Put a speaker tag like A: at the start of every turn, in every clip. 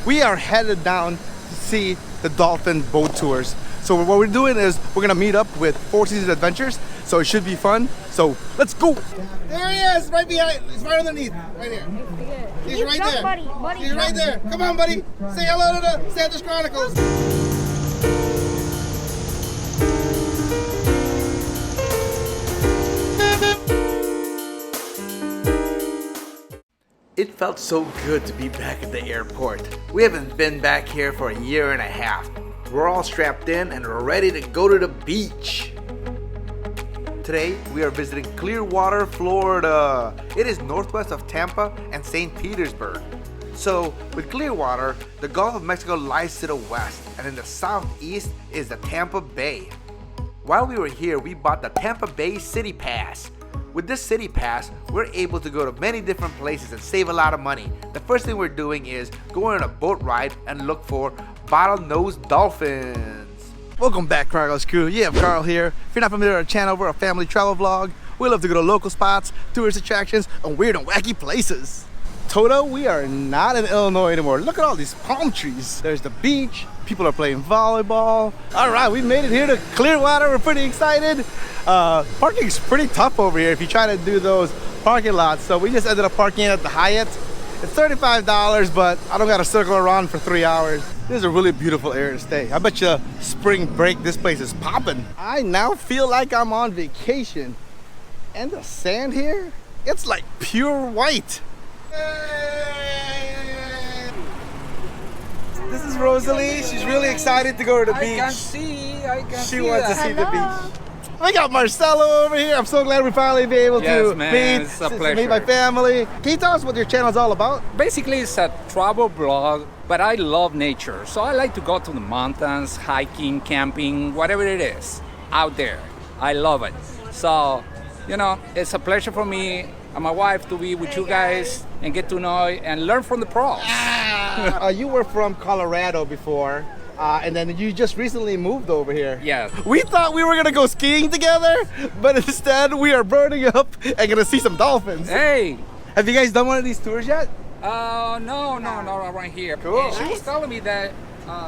A: we are headed down to see the Dolphin Boat Tours. So what we're doing is we're gonna meet up with Four Seasons Adventures, so it should be fun. So let's go. There he is, right behind, he's right underneath, right here. He's right there. Buddy. He's right there. Come on, buddy. Say hello to the Santos Chronicles. It felt so good to be back at the airport. We haven't been back here for a year and a half. We're all strapped in and we're ready to go to the beach. Today, we are visiting Clearwater, Florida. It is northwest of Tampa and St. Petersburg. So, with Clearwater, the Gulf of Mexico lies to the west, and in the southeast is the Tampa Bay. While we were here, we bought the Tampa Bay City Pass. With this City Pass, we're able to go to many different places and save a lot of money. The first thing we're doing is going on a boat ride and look for bottlenose dolphins. Welcome back, Chronicles crew. You have Carl here. If you're not familiar with our channel, we're a family travel vlog. We love to go to local spots, tourist attractions, and weird and wacky places. Toto, we are not in Illinois anymore. Look at all these palm trees. There's the beach. People are playing volleyball. All right, we made it here to Clearwater. We're pretty excited. Parking's pretty tough over here if you try to do those parking lots. So we just ended up parking at the Hyatt. It's $35, but I don't gotta circle around for 3 hours. This is a really beautiful area to stay. I bet you spring break, this place is popping. I now feel like I'm on vacation. And the sand here, it's like pure white. This is Rosalie. She's really excited to go to the beach.
B: I can see
A: She wants to see the beach. I got Marcelo over here. I'm so glad we finally be able to meet my family. Can you tell us what your channel is all about?
B: Basically, it's a travel blog, but I love nature. So I like to go to the mountains, hiking, camping, whatever it is, out there. I love it. So, you know, it's a pleasure for me and my wife to be with you guys and get to know and learn from the pros.
A: You were from Colorado before. And then you just recently moved over here.
B: Yeah.
A: We thought we were gonna go skiing together, but instead we are burning up and gonna see some dolphins.
B: Hey!
A: Have you guys done one of these tours yet?
B: No, right here.
A: Cool.
B: She was telling me that,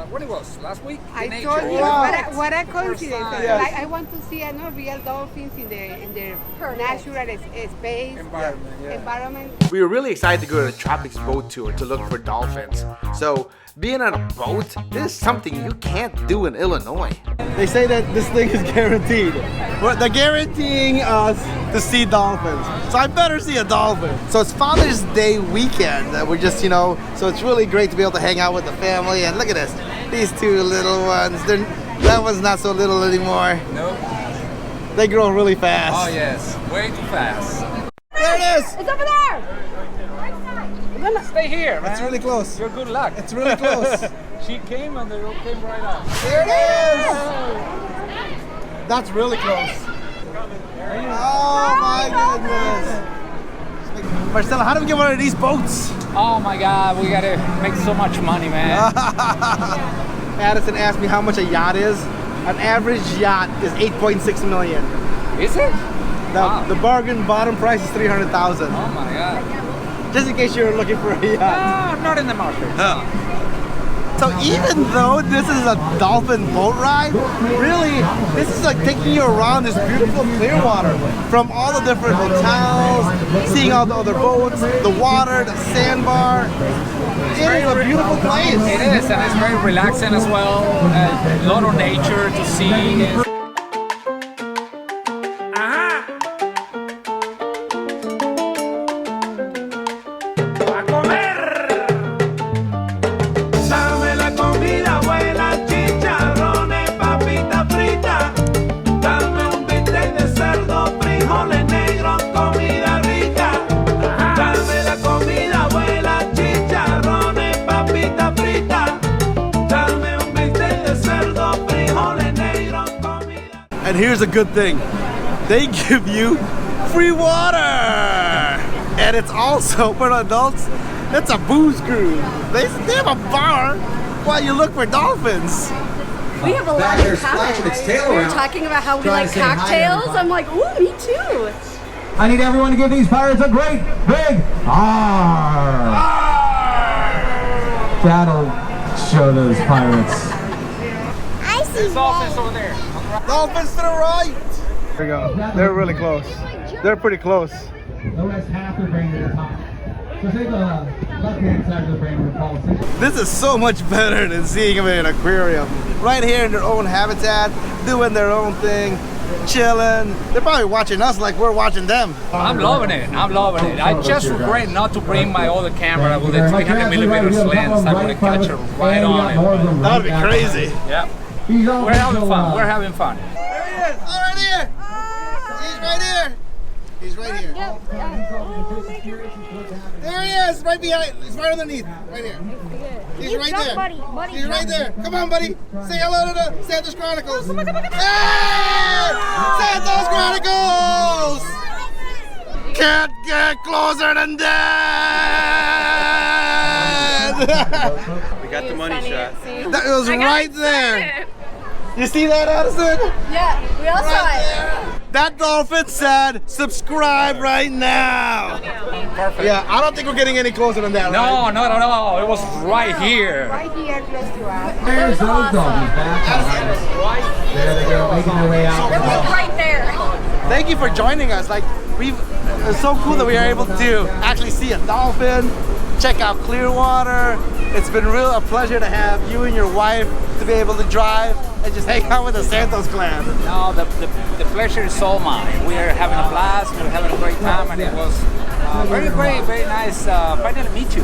B: when it was, last week?
C: I
B: nature.
C: told you,
A: Wow.
C: what a coincidence.
A: Yes.
C: I want to see real dolphins in their natural space, environment.
A: We were really excited to go to the Tropics Boat Tour to look for dolphins. So, being on a boat, this is something you can't do in Illinois. They say that this thing is guaranteed. But they're guaranteeing us to see dolphins. So I better see a dolphin. So it's Father's Day weekend. We're just, you know, so it's really great to be able to hang out with the family. And look at this, these two little ones. That one's not so little anymore.
B: Nope.
A: They grow really fast.
B: Oh yes, way too fast.
A: There it is.
C: It's over there.
B: Stay here, man.
A: It's really close.
B: You're good luck.
A: It's really close.
B: She came and they came right up.
A: There it is. That's really close. Oh my goodness. Marcella, how do we get one of these boats?
B: Oh my God, we gotta make so much money, man.
A: Addison asked me how much a yacht is. An average yacht is 8.6 million.
B: Is it?
A: The bargain bottom price is 300,000.
B: Oh my God.
A: Just in case you're looking for a yacht.
B: No, I'm not in the market.
A: So even though this is a dolphin boat ride, really, this is like taking you around this beautiful Clearwater. From all the different hotels, seeing all the other boats, the water, the sandbar. It is a beautiful place.
B: It is, and it's very relaxing as well. A lot of nature to see.
A: And here's a good thing, they give you free water! And it's also, for adults, it's a booze cruise. They have a bar while you look for dolphins.
D: We have a lot in common. We were talking about how we like cocktails. I'm like, ooh, me too.
E: I need everyone to give these pirates a great big R. So That'll show those pirates.
D: I see
B: Dolphins over there.
A: Dolphins to the right. There we go. They're really close. They're pretty close.
E: The rest half their brain at the top. So say the left-hand side of the brain would fall.
A: This is so much better than seeing them in an aquarium. Right here in their own habitat, doing their own thing, chilling. They're probably watching us like we're watching them.
B: I'm loving it. I'm loving it. I just regret not to bring my other camera with a 300mm lens. I would have catch it right on it.
A: That would be crazy.
B: Yeah. We're having fun. We're having fun.
A: There he is. Oh, right here. He's right here. He's right here. There he is. Right behind. He's right underneath. Right here. He's right there. He's right there. Come on, buddy. Say hello to the Santos Chronicles. Hey! Santos Chronicles! Can't get closer than that!
F: We got the money shot.
A: That was right there. You see that, Addison?
D: Yeah, we all saw it.
A: That dolphin said, subscribe right now.
B: Perfect.
A: Yeah, I don't think we're getting any closer than that,
B: No,
A: right?
B: no. It was right here.
C: Right here, close to us.
E: There's those dolphins back. There they go, making their way out.
D: It was right there.
A: Thank you for joining us. Like, it's so cool that we are able to actually see a dolphin, check out Clearwater. It's been a pleasure to have you and your wife to be able to drive and just hang out with the Santos clan.
B: No, the pleasure is all mine. We are having a blast. We're having a great time, and it was very great, very nice. Finally meet you.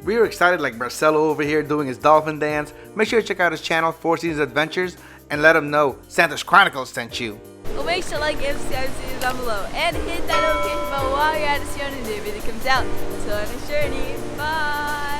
A: We are excited like Marcelo over here doing his dolphin dance. Make sure to check out his channel, Four Seasons Adventures, and let him know Santos Chronicles sent you.
G: Well, make sure to like and subscribe down below and hit that notification bell while you're at the show and the video comes out. So on this journey, bye!